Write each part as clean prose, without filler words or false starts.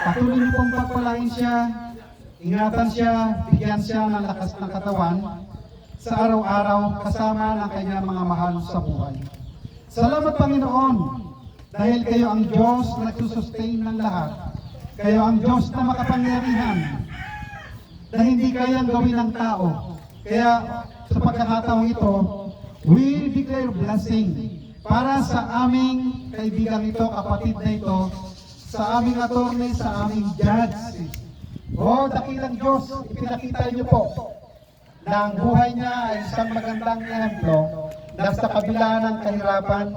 Patuloy niyo pong pagpalain siya, ingatan siya, bigyan siya ng lakas ng katawan sa araw-araw kasama ng kanyang mga mahal sa buhay. Salamat Panginoon dahil kayo ang Diyos na nagsusustain ng lahat. Kayo ang Diyos na makapangyarihan na hindi kayang gawin ng tao. Kaya sa pagkakataong ito, we declare blessing para sa aming kaibigan ito, kapatid na ito, sa aming attorney, sa aming judge. O dakilang Diyos, ipinakita niyo po na ang buhay niya ay isang magandang ehemplo na sa kabila ng kahirapan,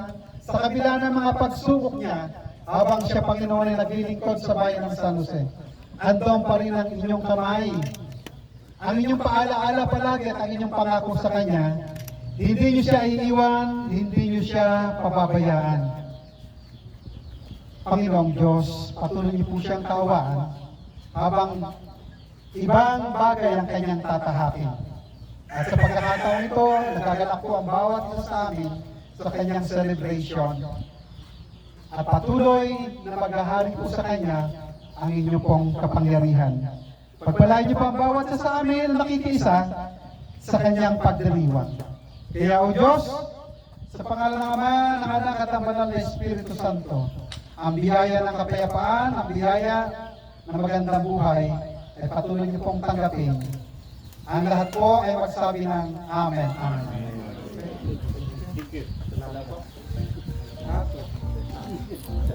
sa kabila ng mga pagsubok niya, habang siya Panginoon ay naglilingkod sa bayan ng San Jose, andun pa rin ang inyong kamay, ang inyong paalaala palagi at ang inyong pangako sa Kanya. Hindi niyo siya iiwan, hindi niyo siya pababayaan. Panginoong Diyos, patuloy niyo po siyang kaawaan habang ibang bagay ang Kanyang tatahakin. At sa pagkakataon ito, nagagalak po ang bawat isa sa amin sa Kanyang celebration. At patuloy na maghahari po sa Kanya ang inyong pong kapangyarihan. Pagpalain niyo po ang bawat isa sa amin na nakikiisa sa Kanyang pagdiriwang. Kaya o Diyos, sa pangalan ng Ama, ng Anak at ng Banal na Espiritu Santo, ang biyaya ng kapayapaan, ang biyaya ng magandang buhay, ay patuloy niyo pong tanggapin. Ang lahat po ay magsabi ng Amen. Amen. Thank you.